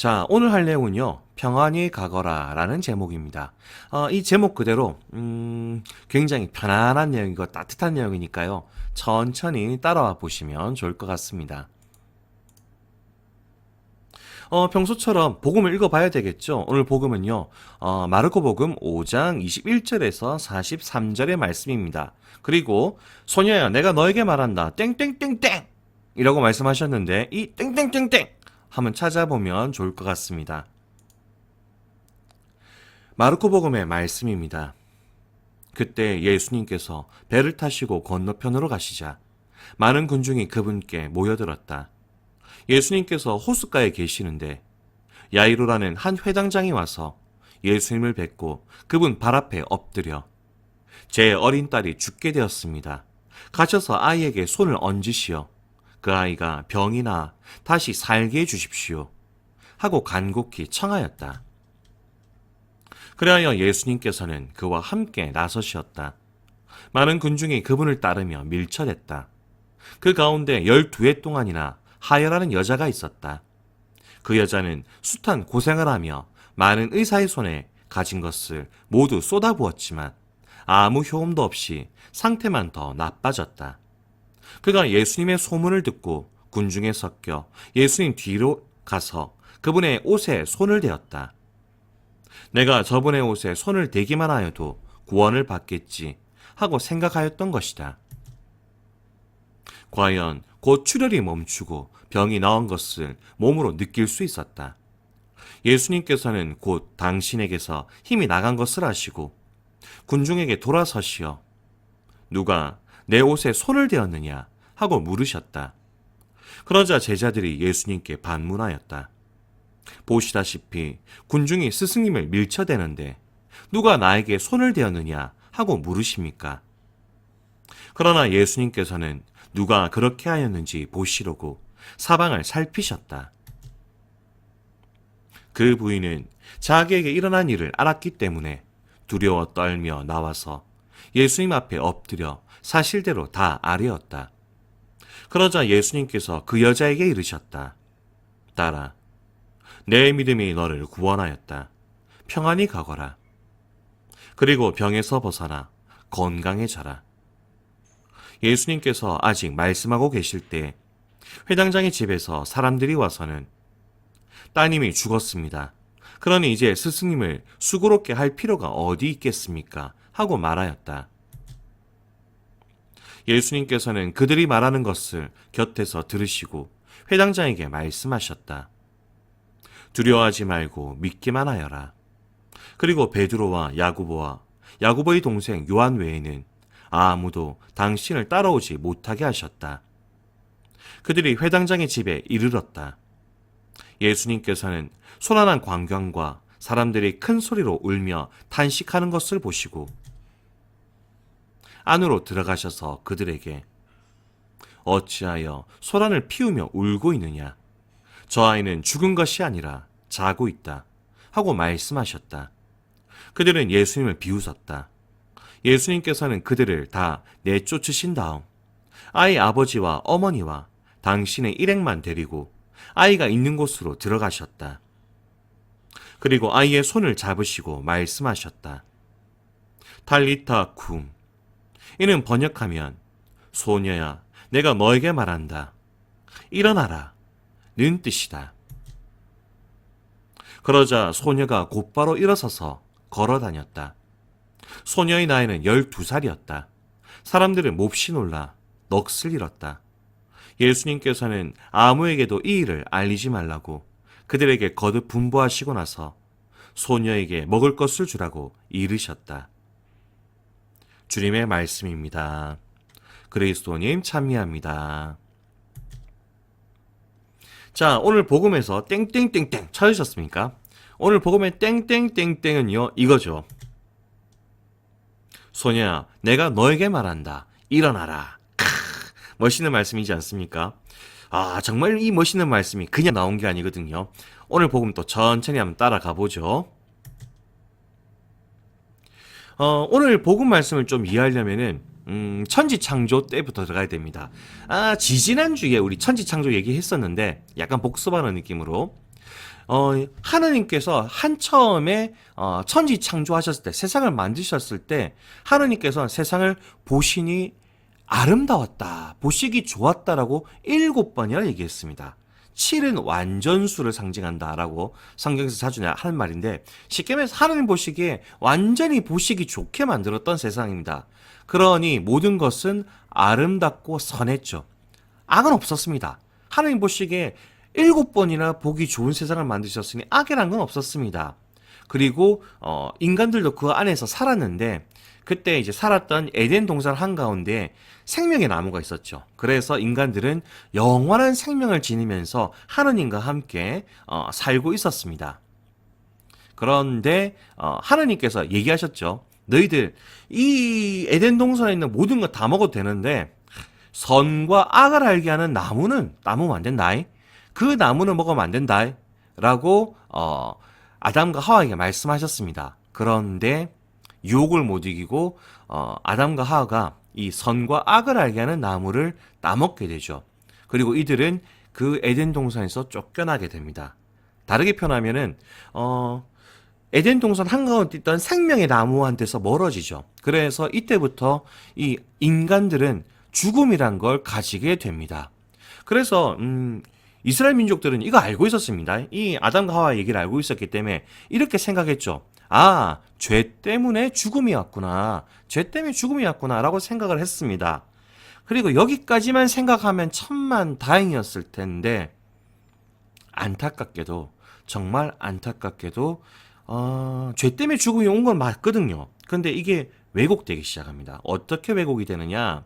자, 오늘 할 내용은요, 평안히 가거라 라는 제목입니다. 이 제목 그대로, 굉장히 편안한 내용이고 따뜻한 내용이니까요, 천천히 따라와 보시면 좋을 것 같습니다. 평소처럼 복음을 읽어봐야 되겠죠. 오늘 복음은요, 마르코 복음 5장 21절에서 43절의 말씀입니다. 그리고, 소녀야, 내가 너에게 말한다. 땡땡땡땡! 이라고 말씀하셨는데, 이 땡땡땡땡! 한번 찾아보면 좋을 것 같습니다. 마르코 복음의 말씀입니다. 그때 예수님께서 배를 타시고 건너편으로 가시자 많은 군중이 그분께 모여들었다. 예수님께서 호숫가에 계시는데 야이로라는 한 회당장이 와서 예수님을 뵙고 그분 발 앞에 엎드려 제 어린 딸이 죽게 되었습니다. 가셔서 아이에게 손을 얹으시어 그 아이가 병이 나 다시 살게 해주십시오 하고 간곡히 청하였다. 그리하여 예수님께서는 그와 함께 나서시었다. 많은 군중이 그분을 따르며 밀쳐댔다. 그 가운데 12해 동안이나 하여라는 여자가 있었다. 그 여자는 숱한 고생을 하며 많은 의사의 손에 가진 것을 모두 쏟아부었지만 아무 효험도 없이 상태만 더 나빠졌다. 그가 예수님의 소문을 듣고 군중에 섞여 예수님 뒤로 가서 그분의 옷에 손을 대었다. 내가 저분의 옷에 손을 대기만 하여도 구원을 받겠지 하고 생각하였던 것이다. 과연 곧 출혈이 멈추고 병이 나은 것을 몸으로 느낄 수 있었다. 예수님께서는 곧 당신에게서 힘이 나간 것을 아시고 군중에게 돌아서시어 누가 내 옷에 손을 대었느냐 하고 물으셨다. 그러자 제자들이 예수님께 반문하였다. 보시다시피 군중이 스승님을 밀쳐대는데 누가 나에게 손을 대었느냐 하고 물으십니까? 그러나 예수님께서는 누가 그렇게 하였는지 보시려고 사방을 살피셨다. 그 부인은 자기에게 일어난 일을 알았기 때문에 두려워 떨며 나와서 예수님 앞에 엎드려 사실대로 다 아뢰었다. 그러자 예수님께서 그 여자에게 이르셨다. 딸아, 내 믿음이 너를 구원하였다. 평안히 가거라. 그리고 병에서 벗어나 건강해져라. 예수님께서 아직 말씀하고 계실 때 회당장의 집에서 사람들이 와서는 따님이 죽었습니다. 그러니 이제 스승님을 수고롭게 할 필요가 어디 있겠습니까? 하고 말하였다. 예수님께서는 그들이 말하는 것을 곁에서 들으시고 회당장에게 말씀하셨다. 두려워하지 말고 믿기만 하여라. 그리고 베드로와 야고보와 야고보의 동생 요한 외에는 아무도 당신을 따라오지 못하게 하셨다. 그들이 회당장의 집에 이르렀다. 예수님께서는 소란한 광경과 사람들이 큰 소리로 울며 탄식하는 것을 보시고 안으로 들어가셔서 그들에게 어찌하여 소란을 피우며 울고 있느냐? 저 아이는 죽은 것이 아니라 자고 있다 하고 말씀하셨다. 그들은 예수님을 비웃었다. 예수님께서는 그들을 다 내쫓으신 다음 아이 아버지와 어머니와 당신의 일행만 데리고 아이가 있는 곳으로 들어가셨다. 그리고 아이의 손을 잡으시고 말씀하셨다. 탈리타 쿰. 이는 번역하면 소녀야 내가 너에게 말한다. 일어나라. 는 뜻이다. 그러자 소녀가 곧바로 일어서서 걸어 다녔다. 소녀의 나이는 12살이었다. 사람들은 몹시 놀라 넋을 잃었다. 예수님께서는 아무에게도 이 일을 알리지 말라고 그들에게 거듭 분부하시고 나서 소녀에게 먹을 것을 주라고 이르셨다. 주님의 말씀입니다. 그리스도님 찬미합니다. 자, 오늘 복음에서 땡땡땡땡 찾으셨습니까? 오늘 복음의 땡땡땡땡은요, 이거죠. 소녀야, 내가 너에게 말한다. 일어나라. 멋있는 말씀이지 않습니까? 아, 정말 이 멋있는 말씀이 그냥 나온 게 아니거든요. 오늘 복음 또 천천히 한번 따라가 보죠. 오늘 복음 말씀을 좀 이해하려면은 천지창조 때부터 들어가야 됩니다. 지지난주에 우리 천지창조 얘기했었는데 약간 복습하는 느낌으로 하느님께서 한 처음에 천지 창조하셨을 때, 세상을 만드셨을 때 하느님께서 세상을 보시니 아름다웠다, 보시기 좋았다라고 7번이나 얘기했습니다. 7은 완전수를 상징한다라고 성경에서 자주 하는 말인데, 쉽게 말해서 하느님 보시기에 완전히 보시기 좋게 만들었던 세상입니다. 그러니 모든 것은 아름답고 선했죠. 악은 없었습니다. 하느님 보시기에 7번이나 보기 좋은 세상을 만드셨으니 악이란 건 없었습니다. 그리고 인간들도 그 안에서 살았는데, 그때 이제 살았던 에덴 동산 한가운데 생명의 나무가 있었죠. 그래서 인간들은 영원한 생명을 지니면서 하느님과 함께 살고 있었습니다. 그런데 하느님께서 얘기하셨죠. 너희들 이 에덴 동산에 있는 모든 거 다 먹어도 되는데 선과 악을 알게 하는 나무는 안 된다. 그 나무는 먹으면 안 된다. 라고 아담과 하와에게 말씀하셨습니다. 그런데 유혹을 못 이기고 아담과 하와가 이 선과 악을 알게 하는 나무를 따먹게 되죠. 그리고 이들은 그 에덴 동산에서 쫓겨나게 됩니다. 다르게 표현하면은 에덴 동산 한가운데 있던 생명의 나무한테서 멀어지죠. 그래서 이때부터 이 인간들은 죽음이란 걸 가지게 됩니다. 그래서 이스라엘 민족들은 이거 알고 있었습니다. 이 아담과 하와 얘기를 알고 있었기 때문에 이렇게 생각했죠. 아, 죄 때문에 죽음이 왔구나. 죄 때문에 죽음이 왔구나. 라고 생각을 했습니다. 그리고 여기까지만 생각하면 천만 다행이었을 텐데, 안타깝게도, 정말 안타깝게도, 죄 때문에 죽음이 온 건 맞거든요. 근데 이게 왜곡되기 시작합니다. 어떻게 왜곡이 되느냐?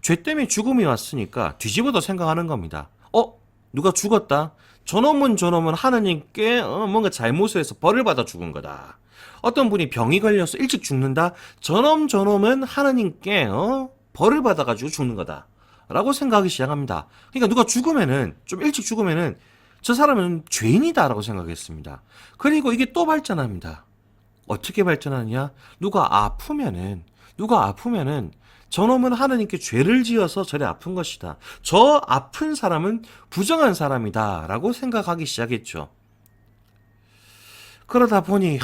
죄 때문에 죽음이 왔으니까 뒤집어서 생각하는 겁니다. 누가 죽었다? 저놈은 하느님께 뭔가 잘못을 해서 벌을 받아 죽은 거다. 어떤 분이 병이 걸려서 일찍 죽는다? 저놈은 하느님께 벌을 받아가지고 죽는 거다. 라고 생각하기 시작합니다. 그러니까 누가 죽으면은, 좀 일찍 죽으면은 저 사람은 죄인이다라고 생각했습니다. 그리고 이게 또 발전합니다. 어떻게 발전하느냐? 누가 아프면은 저놈은 하느님께 죄를 지어서 저리 아픈 것이다. 저 아픈 사람은 부정한 사람이다 라고 생각하기 시작했죠. 그러다 보니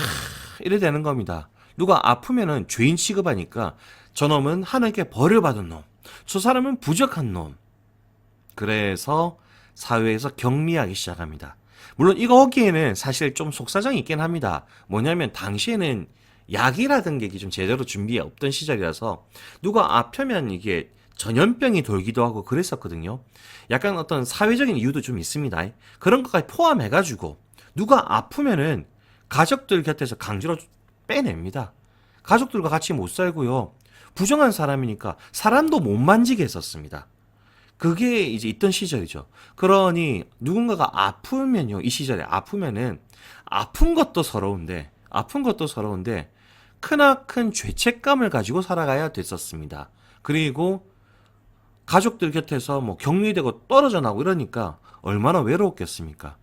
이래 되는 겁니다. 누가 아프면은 죄인 취급하니까 저놈은 하느님께 벌을 받은 놈, 저 사람은 부족한 놈. 그래서 사회에서 격리하기 시작합니다. 물론 이거기에는 사실 좀 속사정이 있긴 합니다. 뭐냐면 당시에는 약이라든 게 좀 제대로 준비에 없던 시절이라서 누가 아프면 이게 전염병이 돌기도 하고 그랬었거든요. 약간 어떤 사회적인 이유도 좀 있습니다. 그런 것까지 포함해가지고 누가 아프면은 가족들 곁에서 강제로 빼냅니다. 가족들과 같이 못 살고요. 부정한 사람이니까 사람도 못 만지게 했었습니다. 그게 이제 있던 시절이죠. 그러니 누군가가 아프면요, 이 시절에 아프면은 아픈 것도 서러운데 크나큰 죄책감을 가지고 살아가야 됐었습니다. 그리고 가족들 곁에서 뭐 격리되고 떨어져 나고 이러니까 얼마나 외로웠겠습니까?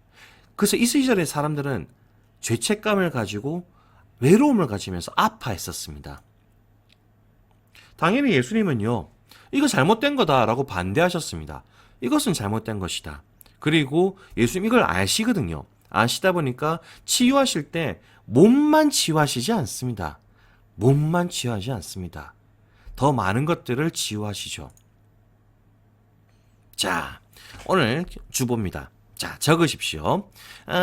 그래서 이 시절의 사람들은 죄책감을 가지고 외로움을 가지면서 아파했었습니다. 당연히 예수님은요, 이거 잘못된 거다라고 반대하셨습니다. 이것은 잘못된 것이다. 그리고 예수님 이걸 아시거든요. 아시다 보니까 치유하실 때 몸만 치유하시지 않습니다. 몸만 치유하지 않습니다. 더 많은 것들을 치유하시죠. 자, 오늘 주보입니다. 자, 적으십시오.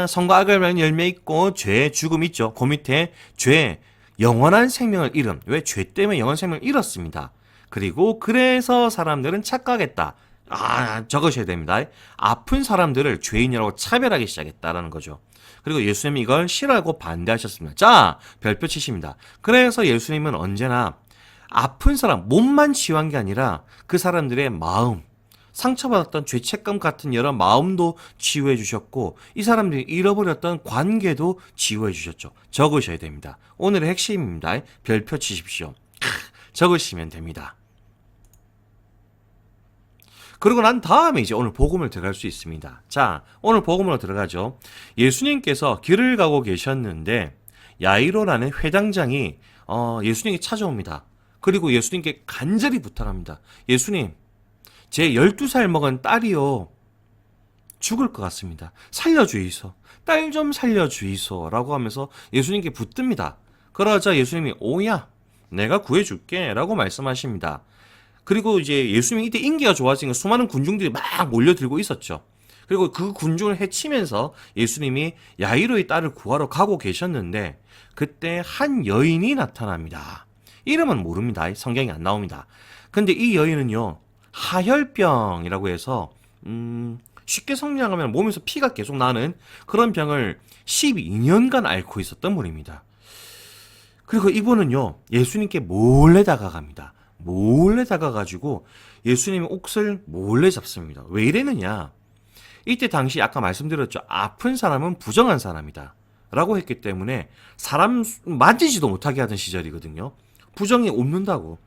선과 악을 맺는 열매 있고 죄, 죽음 있죠. 그 밑에 죄, 영원한 생명을 잃음. 왜? 죄 때문에 영원한 생명을 잃었습니다. 그리고 그래서 사람들은 착각했다. 적으셔야 됩니다. 아픈 사람들을 죄인이라고 차별하기 시작했다라는 거죠. 그리고 예수님이 이걸 싫어하고 반대하셨습니다. 자, 별표 치십니다. 그래서 예수님은 언제나 아픈 사람, 몸만 치유한 게 아니라 그 사람들의 마음, 상처받았던 죄책감 같은 여러 마음도 치유해 주셨고 이 사람들이 잃어버렸던 관계도 치유해 주셨죠. 적으셔야 됩니다. 오늘의 핵심입니다. 별표 치십시오. 적으시면 됩니다. 그러고 난 다음에 이제 오늘 복음을 들어갈 수 있습니다. 자, 오늘 복음으로 들어가죠. 예수님께서 길을 가고 계셨는데 야이로라는 회당장이 예수님께 찾아옵니다. 그리고 예수님께 간절히 부탁합니다. 예수님, 제 12살 먹은 딸이요, 죽을 것 같습니다. 살려주이소. 딸 좀 살려주이소. 라고 하면서 예수님께 붙듭니다. 그러자 예수님이 오야 내가 구해줄게 라고 말씀하십니다. 그리고 이제 예수님이 이때 인기가 좋아지니까 수많은 군중들이 막 몰려들고 있었죠. 그리고 그 군중을 해치면서 예수님이 야이로의 딸을 구하러 가고 계셨는데 그때 한 여인이 나타납니다. 이름은 모릅니다. 성경이 안 나옵니다. 근데 이 여인은요 하혈병이라고 해서 쉽게 설명하면 몸에서 피가 계속 나는 그런 병을 12년간 앓고 있었던 분입니다. 그리고 이분은요 예수님께 몰래 다가갑니다. 몰래 다가가지고 예수님의 옷을 몰래 잡습니다. 왜 이랬느냐? 이때 당시 아까 말씀드렸죠. 아픈 사람은 부정한 사람이다 라고 했기 때문에 사람 만지지도 못하게 하던 시절이거든요. 부정이 없는다고.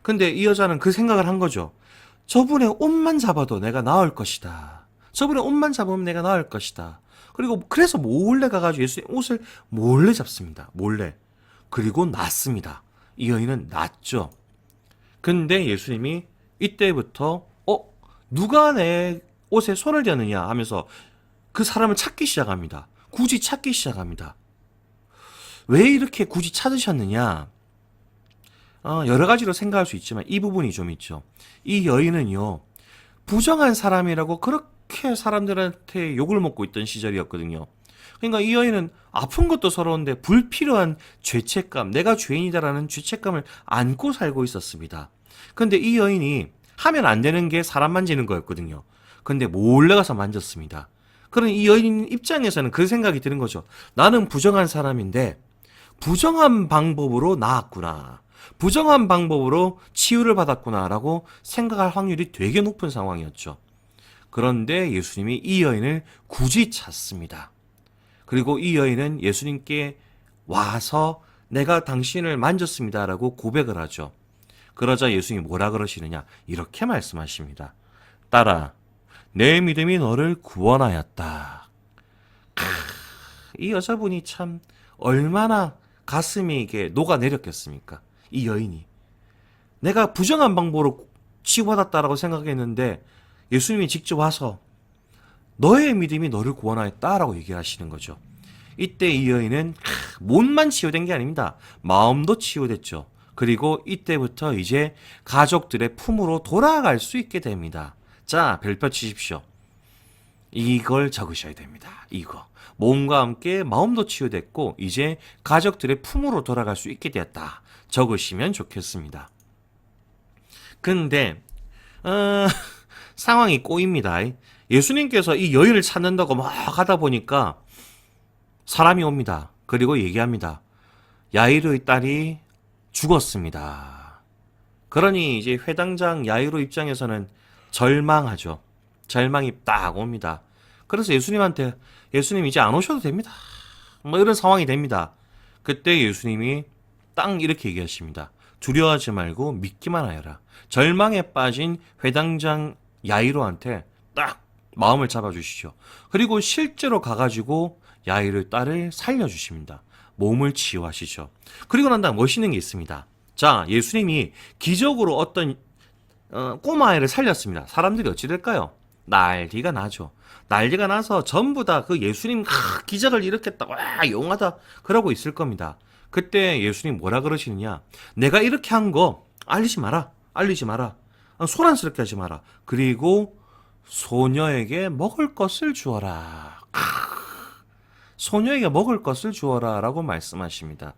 근데 이 여자는 그 생각을 한 거죠. 저분의 옷만 잡아도 내가 나을 것이다. 저분의 옷만 잡으면 내가 나을 것이다. 그리고 그래서 몰래 가가지고 예수님 옷을 몰래 잡습니다. 몰래. 그리고 낫습니다. 이 여인은 낫죠. 근데 예수님이 이때부터 누가 내 옷에 손을 대느냐 하면서 그 사람을 찾기 시작합니다. 굳이 찾기 시작합니다. 왜 이렇게 굳이 찾으셨느냐? 여러 가지로 생각할 수 있지만 이 부분이 좀 있죠. 이 여인은요 부정한 사람이라고 그렇게 사람들한테 욕을 먹고 있던 시절이었거든요. 그러니까 이 여인은 아픈 것도 서러운데 불필요한 죄책감, 내가 죄인이다라는 죄책감을 안고 살고 있었습니다. 근데 이 여인이 하면 안 되는 게 사람 만지는 거였거든요. 근데 몰래 가서 만졌습니다. 그럼 이 여인 입장에서는 그 생각이 드는 거죠. 나는 부정한 사람인데 부정한 방법으로 나았구나. 부정한 방법으로 치유를 받았구나라고 생각할 확률이 되게 높은 상황이었죠. 그런데 예수님이 이 여인을 굳이 찾습니다. 그리고 이 여인은 예수님께 와서 내가 당신을 만졌습니다라고 고백을 하죠. 그러자 예수님이 뭐라 그러시느냐? 이렇게 말씀하십니다. 딸아, 내 믿음이 너를 구원하였다. 이 여자분이 참 얼마나 가슴이 이게 녹아내렸겠습니까? 이 여인이. 내가 부정한 방법으로 치유받았다라고 생각했는데 예수님이 직접 와서 너의 믿음이 너를 구원하였다라고 얘기하시는 거죠. 이때 이 여인은 몸만 치유된 게 아닙니다. 마음도 치유됐죠. 그리고 이때부터 이제 가족들의 품으로 돌아갈 수 있게 됩니다. 자, 별표 치십시오. 이걸 적으셔야 됩니다. 이거. 몸과 함께 마음도 치유됐고 이제 가족들의 품으로 돌아갈 수 있게 되었다. 적으시면 좋겠습니다. 근데 상황이 꼬입니다. 예수님께서 이 여인을 찾는다고 막 하다 보니까 사람이 옵니다. 그리고 얘기합니다. 야이로의 딸이 죽었습니다. 그러니 이제 회당장 야이로 입장에서는 절망하죠. 절망이 딱 옵니다. 그래서 예수님한테 예수님 이제 안 오셔도 됩니다. 뭐 이런 상황이 됩니다. 그때 예수님이 딱 이렇게 얘기하십니다. 두려워하지 말고 믿기만 하여라. 절망에 빠진 회당장 야이로한테 딱 마음을 잡아주시죠. 그리고 실제로 가가지고 야이로의 딸을 살려주십니다. 몸을 치유하시죠. 그리고 난 다음 멋있는 게 있습니다. 자, 예수님이 기적으로 어떤 꼬마아이를 살렸습니다. 사람들이 어찌 될까요? 난리가 나죠. 난리가 나서 전부 다 그 예수님 기적을 일으켰다. 와, 용하다. 그러고 있을 겁니다. 그때 예수님 뭐라 그러시느냐? 내가 이렇게 한 거 알리지 마라. 알리지 마라. 소란스럽게 하지 마라. 그리고 소녀에게 먹을 것을 주어라. 소녀에게 먹을 것을 주어라 라고 말씀하십니다.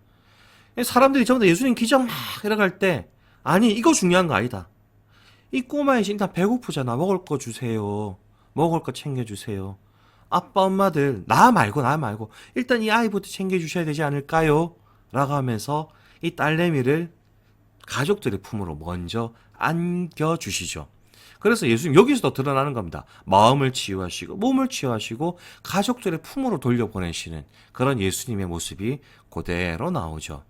사람들이 전부 다 예수님 기적 막 이러갈 때 아니 이거 중요한 거 아니다. 이 꼬마의 일단 배고프잖아. 먹을 거 주세요. 먹을 거 챙겨주세요. 아빠 엄마들 나 말고 일단 이 아이부터 챙겨주셔야 되지 않을까요? 라고 하면서 이 딸내미를 가족들의 품으로 먼저 안겨주시죠. 그래서 예수님 여기서도 드러나는 겁니다. 마음을 치유하시고 몸을 치유하시고 가족들의 품으로 돌려보내시는 그런 예수님의 모습이 그대로 나오죠.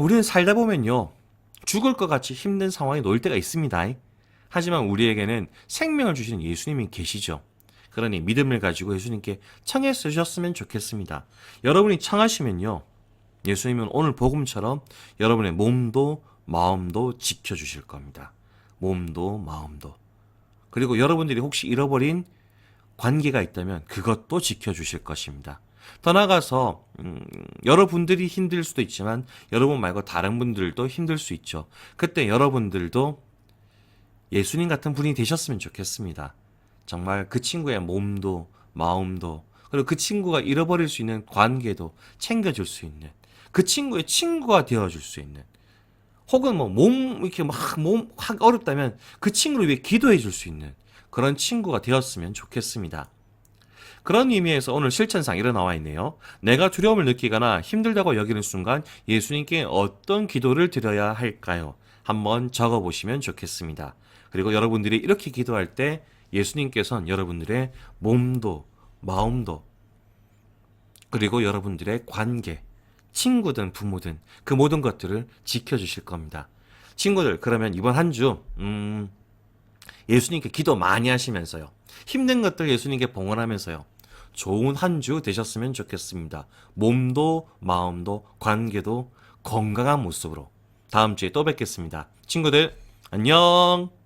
우리는 살다 보면요. 죽을 것 같이 힘든 상황에 놓일 때가 있습니다. 하지만 우리에게는 생명을 주시는 예수님이 계시죠. 그러니 믿음을 가지고 예수님께 청해 주셨으면 좋겠습니다. 여러분이 청하시면요. 예수님은 오늘 복음처럼 여러분의 몸도 마음도 지켜주실 겁니다. 몸도 마음도. 그리고 여러분들이 혹시 잃어버린 관계가 있다면 그것도 지켜주실 것입니다. 더 나아가서 여러분들이 힘들 수도 있지만 여러분 말고 다른 분들도 힘들 수 있죠. 그때 여러분들도 예수님 같은 분이 되셨으면 좋겠습니다. 정말 그 친구의 몸도 마음도 그리고 그 친구가 잃어버릴 수 있는 관계도 챙겨줄 수 있는 그 친구의 친구가 되어줄 수 있는 혹은 뭐 몸 이렇게 막 몸 확 어렵다면 그 친구를 위해 기도해 줄 수 있는 그런 친구가 되었으면 좋겠습니다. 그런 의미에서 오늘 실천상 이런 나와 있네요. 내가 두려움을 느끼거나 힘들다고 여기는 순간 예수님께 어떤 기도를 드려야 할까요? 한번 적어보시면 좋겠습니다. 그리고 여러분들이 이렇게 기도할 때 예수님께서는 여러분들의 몸도 마음도 그리고 여러분들의 관계, 친구든 부모든 그 모든 것들을 지켜주실 겁니다. 친구들, 그러면 이번 한 주, 예수님께 기도 많이 하시면서요. 힘든 것들 예수님께 봉헌하면서요. 좋은 한 주 되셨으면 좋겠습니다. 몸도 마음도 관계도 건강한 모습으로 다음 주에 또 뵙겠습니다. 친구들, 안녕!